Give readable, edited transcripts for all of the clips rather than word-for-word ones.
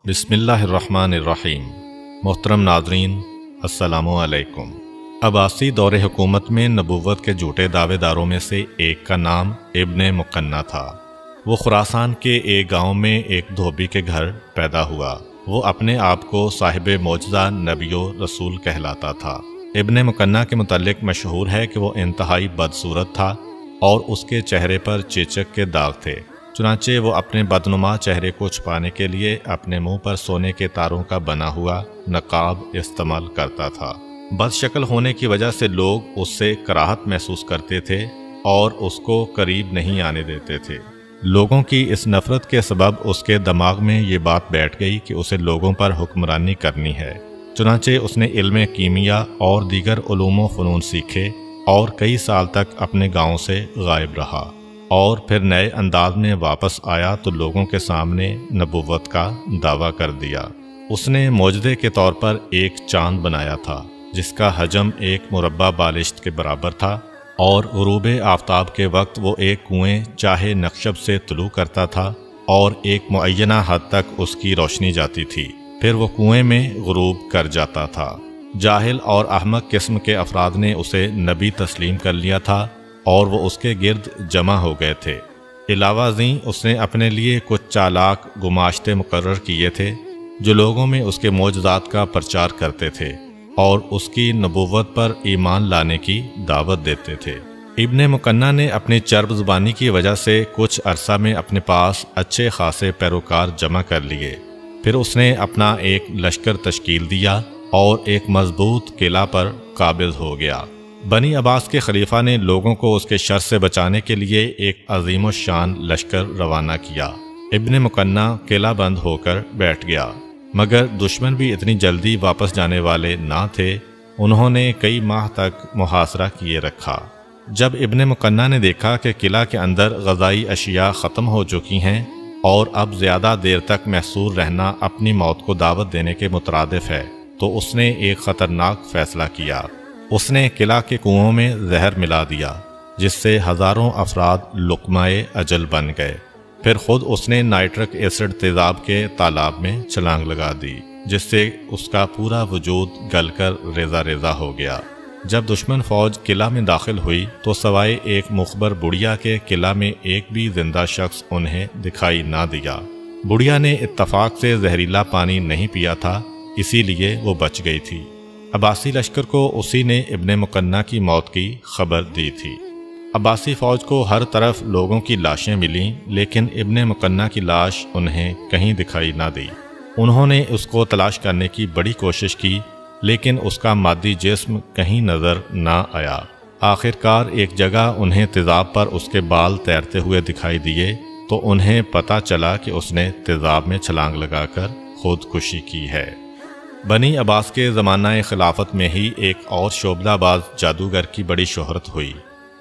بسم اللہ الرحمن الرحیم۔ محترم ناظرین، السلام علیکم۔ عباسی دور حکومت میں نبوت کے جھوٹے دعوے داروں میں سے ایک کا نام ابن مقنع تھا۔ وہ خراسان کے ایک گاؤں میں ایک دھوبی کے گھر پیدا ہوا۔ وہ اپنے آپ کو صاحب معجزہ نبی و رسول کہلاتا تھا۔ ابن مقنع کے متعلق مشہور ہے کہ وہ انتہائی بدصورت تھا اور اس کے چہرے پر چیچک کے داغ تھے۔ چنانچہ وہ اپنے بدنما چہرے کو چھپانے کے لیے اپنے منہ پر سونے کے تاروں کا بنا ہوا نقاب استعمال کرتا تھا۔ بد شکل ہونے کی وجہ سے لوگ اس سے کراہت محسوس کرتے تھے اور اس کو قریب نہیں آنے دیتے تھے۔ لوگوں کی اس نفرت کے سبب اس کے دماغ میں یہ بات بیٹھ گئی کہ اسے لوگوں پر حکمرانی کرنی ہے۔ چنانچہ اس نے علم کیمیا اور دیگر علوم و فنون سیکھے اور کئی سال تک اپنے گاؤں سے غائب رہا، اور پھر نئے انداز میں واپس آیا تو لوگوں کے سامنے نبوت کا دعویٰ کر دیا۔ اس نے معجزے کے طور پر ایک چاند بنایا تھا جس کا حجم ایک مربع بالشت کے برابر تھا، اور غروب آفتاب کے وقت وہ ایک کنویں چاہے نقشب سے طلوع کرتا تھا اور ایک معینہ حد تک اس کی روشنی جاتی تھی، پھر وہ کنویں میں غروب کر جاتا تھا۔ جاہل اور احمق قسم کے افراد نے اسے نبی تسلیم کر لیا تھا اور وہ اس کے گرد جمع ہو گئے تھے۔ علاوہ ازیں اس نے اپنے لیے کچھ چالاک گماشتے مقرر کیے تھے جو لوگوں میں اس کے معجزات کا پرچار کرتے تھے اور اس کی نبوت پر ایمان لانے کی دعوت دیتے تھے۔ ابن مقنع نے اپنی چرب زبانی کی وجہ سے کچھ عرصہ میں اپنے پاس اچھے خاصے پیروکار جمع کر لیے۔ پھر اس نے اپنا ایک لشکر تشکیل دیا اور ایک مضبوط قلعہ پر قابض ہو گیا۔ بنی عباس کے خلیفہ نے لوگوں کو اس کے شر سے بچانے کے لیے ایک عظیم الشان لشکر روانہ کیا۔ ابن مقنع قلعہ بند ہو کر بیٹھ گیا، مگر دشمن بھی اتنی جلدی واپس جانے والے نہ تھے۔ انہوں نے کئی ماہ تک محاصرہ کیے رکھا۔ جب ابن مقنع نے دیکھا کہ قلعہ کے اندر غذائی اشیاء ختم ہو چکی ہیں اور اب زیادہ دیر تک محصور رہنا اپنی موت کو دعوت دینے کے مترادف ہے، تو اس نے ایک خطرناک فیصلہ کیا۔ اس نے قلعہ کے کنووں میں زہر ملا دیا جس سے ہزاروں افراد لقمۂ اجل بن گئے۔ پھر خود اس نے نائٹرک ایسڈ تیزاب کے تالاب میں چھلانگ لگا دی جس سے اس کا پورا وجود گل کر ریزہ ریزہ ہو گیا۔ جب دشمن فوج قلعہ میں داخل ہوئی تو سوائے ایک مخبر بڑھیا کے قلعہ میں ایک بھی زندہ شخص انہیں دکھائی نہ دیا۔ بڑھیا نے اتفاق سے زہریلا پانی نہیں پیا تھا، اسی لیے وہ بچ گئی تھی۔ عباسی لشکر کو اسی نے ابن مقنع کی موت کی خبر دی تھی۔ عباسی فوج کو ہر طرف لوگوں کی لاشیں ملیں، لیکن ابن مقنع کی لاش انہیں کہیں دکھائی نہ دی۔ انہوں نے اس کو تلاش کرنے کی بڑی کوشش کی، لیکن اس کا مادی جسم کہیں نظر نہ آیا۔ آخرکار ایک جگہ انہیں تیزاب پر اس کے بال تیرتے ہوئے دکھائی دیے تو انہیں پتہ چلا کہ اس نے تیزاب میں چھلانگ لگا کر خودکشی کی ہے۔ بنی عباس کے زمانہ خلافت میں ہی ایک اور شعبدہ باز جادوگر کی بڑی شہرت ہوئی۔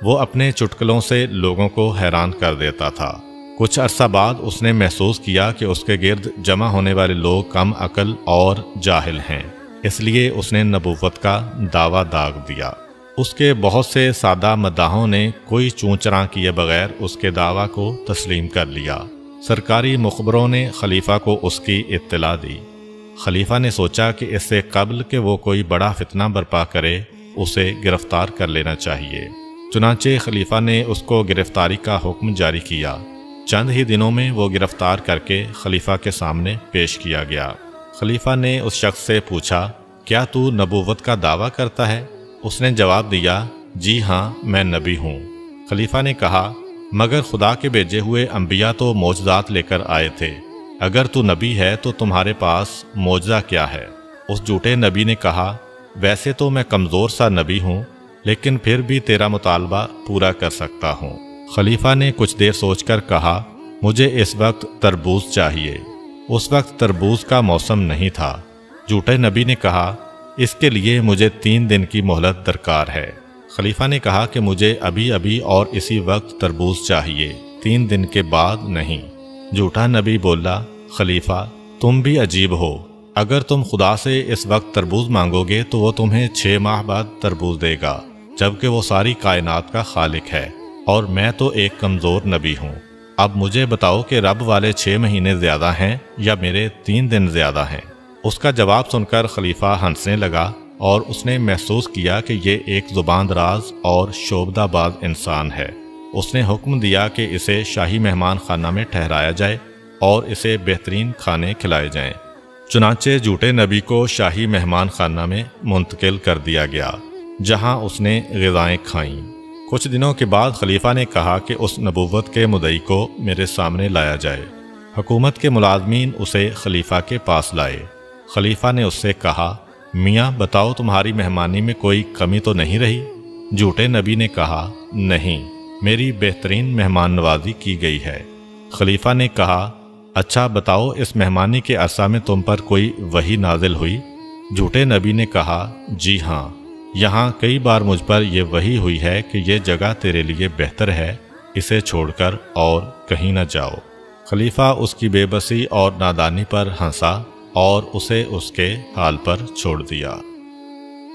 وہ اپنے چٹکلوں سے لوگوں کو حیران کر دیتا تھا۔ کچھ عرصہ بعد اس نے محسوس کیا کہ اس کے گرد جمع ہونے والے لوگ کم عقل اور جاہل ہیں، اس لیے اس نے نبوت کا دعویٰ داغ دیا۔ اس کے بہت سے سادہ مداحوں نے کوئی چوں چراں کیے بغیر اس کے دعویٰ کو تسلیم کر لیا۔ سرکاری مخبروں نے خلیفہ کو اس کی اطلاع دی۔ خلیفہ نے سوچا کہ اس سے قبل کہ وہ کوئی بڑا فتنہ برپا کرے اسے گرفتار کر لینا چاہیے۔ چنانچہ خلیفہ نے اس کو گرفتاری کا حکم جاری کیا۔ چند ہی دنوں میں وہ گرفتار کر کے خلیفہ کے سامنے پیش کیا گیا۔ خلیفہ نے اس شخص سے پوچھا، کیا تو نبوت کا دعویٰ کرتا ہے؟ اس نے جواب دیا، جی ہاں، میں نبی ہوں۔ خلیفہ نے کہا، مگر خدا کے بھیجے ہوئے انبیاء تو معجزات لے کر آئے تھے، اگر تو نبی ہے تو تمہارے پاس معجزہ کیا ہے؟ اس جھوٹے نبی نے کہا، ویسے تو میں کمزور سا نبی ہوں، لیکن پھر بھی تیرا مطالبہ پورا کر سکتا ہوں۔ خلیفہ نے کچھ دیر سوچ کر کہا، مجھے اس وقت تربوز چاہیے۔ اس وقت تربوز کا موسم نہیں تھا۔ جھوٹے نبی نے کہا، اس کے لیے مجھے 3 دن کی مہلت درکار ہے۔ خلیفہ نے کہا کہ مجھے ابھی ابھی اور اسی وقت تربوز چاہیے، 3 دن کے بعد نہیں۔ جھوٹا نبی بولا، خلیفہ تم بھی عجیب ہو، اگر تم خدا سے اس وقت تربوز مانگو گے تو وہ تمہیں 6 ماہ بعد تربوز دے گا، جبکہ وہ ساری کائنات کا خالق ہے اور میں تو ایک کمزور نبی ہوں۔ اب مجھے بتاؤ کہ رب والے 6 مہینے زیادہ ہیں یا میرے 3 دن زیادہ ہیں؟ اس کا جواب سن کر خلیفہ ہنسنے لگا اور اس نے محسوس کیا کہ یہ ایک زبان دراز اور شعبدہ باز انسان ہے۔ اس نے حکم دیا کہ اسے شاہی مہمان خانہ میں ٹھہرایا جائے اور اسے بہترین کھانے کھلائے جائیں۔ چنانچہ جھوٹے نبی کو شاہی مہمان خانہ میں منتقل کر دیا گیا، جہاں اس نے غذائیں کھائیں۔ کچھ دنوں کے بعد خلیفہ نے کہا کہ اس نبوت کے مدعی کو میرے سامنے لایا جائے۔ حکومت کے ملازمین اسے خلیفہ کے پاس لائے۔ خلیفہ نے اس سے کہا، میاں بتاؤ تمہاری مہمانی میں کوئی کمی تو نہیں رہی؟ جھوٹے نبی نے کہا، نہیں، میری بہترین مہمان نوازی کی گئی ہے۔ خلیفہ نے کہا، اچھا بتاؤ اس مہمانی کے عرصہ میں تم پر کوئی وحی نازل ہوئی؟ جھوٹے نبی نے کہا، جی ہاں، یہاں کئی بار مجھ پر یہ وحی ہوئی ہے کہ یہ جگہ تیرے لیے بہتر ہے، اسے چھوڑ کر اور کہیں نہ جاؤ۔ خلیفہ اس کی بے بسی اور نادانی پر ہنسا اور اسے اس کے حال پر چھوڑ دیا۔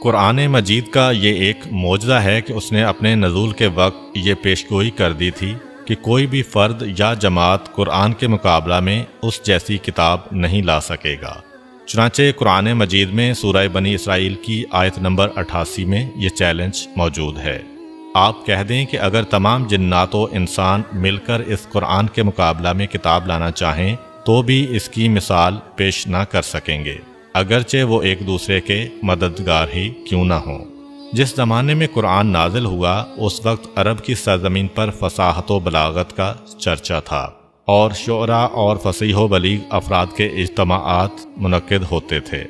قرآن مجید کا یہ ایک معجزہ ہے کہ اس نے اپنے نزول کے وقت یہ پیشگوئی کر دی تھی کہ کوئی بھی فرد یا جماعت قرآن کے مقابلہ میں اس جیسی کتاب نہیں لا سکے گا۔ چنانچہ قرآن مجید میں سورہ بنی اسرائیل کی آیت نمبر 88 میں یہ چیلنج موجود ہے۔ آپ کہہ دیں کہ اگر تمام جنات و انسان مل کر اس قرآن کے مقابلہ میں کتاب لانا چاہیں تو بھی اس کی مثال پیش نہ کر سکیں گے، اگرچہ وہ ایک دوسرے کے مددگار ہی کیوں نہ ہوں۔ جس زمانے میں قرآن نازل ہوا اس وقت عرب کی سرزمین پر فصاحت و بلاغت کا چرچا تھا، اور شعراء اور فصیح و بلیغ افراد کے اجتماعات منعقد ہوتے تھے،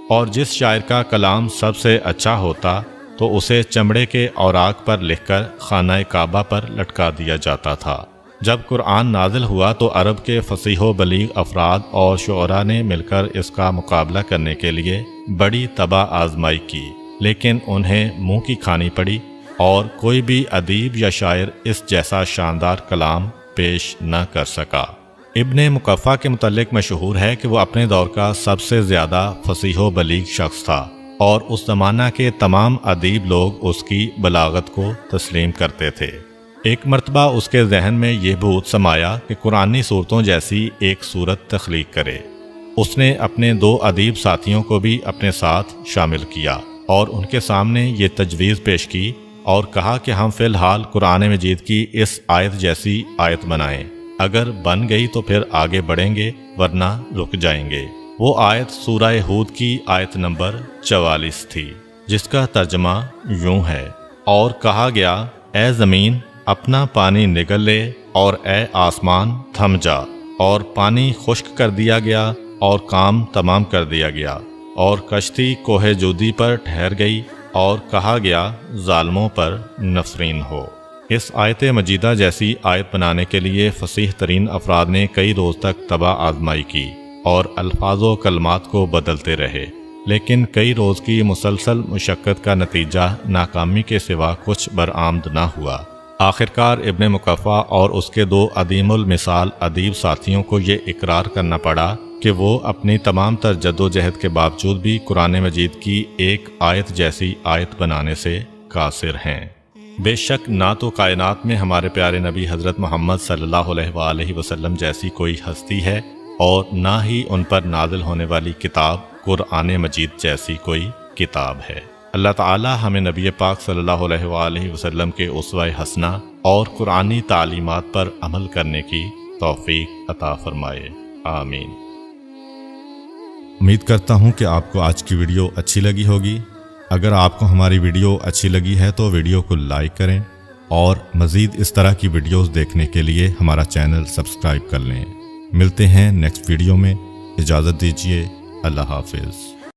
اور جس شاعر کا کلام سب سے اچھا ہوتا تو اسے چمڑے کے اوراق پر لکھ کر خانہ کعبہ پر لٹکا دیا جاتا تھا۔ جب قرآن نازل ہوا تو عرب کے فصیح و بلیغ افراد اور شعراء نے مل کر اس کا مقابلہ کرنے کے لیے بڑی تباہ آزمائی کی، لیکن انہیں منہ کی کھانی پڑی اور کوئی بھی ادیب یا شاعر اس جیسا شاندار کلام پیش نہ کر سکا۔ ابن مقفع کے متعلق مشہور ہے کہ وہ اپنے دور کا سب سے زیادہ فصیح و بلیغ شخص تھا، اور اس زمانہ کے تمام ادیب لوگ اس کی بلاغت کو تسلیم کرتے تھے۔ ایک مرتبہ اس کے ذہن میں یہ بھوت سمایا کہ قرآنی صورتوں جیسی ایک صورت تخلیق کرے۔ اس نے اپنے 2 ادیب ساتھیوں کو بھی اپنے ساتھ شامل کیا اور ان کے سامنے یہ تجویز پیش کی اور کہا کہ ہم فی الحال قرآن مجید کی اس آیت جیسی آیت بنائیں، اگر بن گئی تو پھر آگے بڑھیں گے ورنہ رک جائیں گے۔ وہ آیت سورہ ہود کی آیت نمبر 44 تھی، جس کا ترجمہ یوں ہے، اور کہا گیا، اے زمین اپنا پانی نگل لے، اور اے آسمان تھم جا، اور پانی خشک کر دیا گیا اور کام تمام کر دیا گیا، اور کشتی کوہ جودی پر ٹھہر گئی، اور کہا گیا ظالموں پر نفرین ہو۔ اس آیت مجیدہ جیسی آیت بنانے کے لیے فصیح ترین افراد نے کئی روز تک تباہ آزمائی کی اور الفاظ و کلمات کو بدلتے رہے، لیکن کئی روز کی مسلسل مشقت کا نتیجہ ناکامی کے سوا کچھ برآمد نہ ہوا۔ آخرکار ابن مقفع اور اس کے 2 عدیم المثال ادیب ساتھیوں کو یہ اقرار کرنا پڑا کہ وہ اپنی تمام تر جد و جہد کے باوجود بھی قرآن مجید کی ایک آیت جیسی آیت بنانے سے قاصر ہیں۔ بے شک نہ تو کائنات میں ہمارے پیارے نبی حضرت محمد صلی اللہ علیہ وآلہ وسلم جیسی کوئی ہستی ہے، اور نہ ہی ان پر نازل ہونے والی کتاب قرآن مجید جیسی کوئی کتاب ہے۔ اللہ تعالی ہمیں نبی پاک صلی اللہ علیہ وآلہ وسلم کے اسوہ حسنہ اور قرآنی تعلیمات پر عمل کرنے کی توفیق عطا فرمائے، آمین۔ امید کرتا ہوں کہ آپ کو آج کی ویڈیو اچھی لگی ہوگی۔ اگر آپ کو ہماری ویڈیو اچھی لگی ہے تو ویڈیو کو لائک کریں، اور مزید اس طرح کی ویڈیوز دیکھنے کے لیے ہمارا چینل سبسکرائب کر لیں۔ ملتے ہیں نیکسٹ ویڈیو میں، اجازت دیجیے، اللہ حافظ۔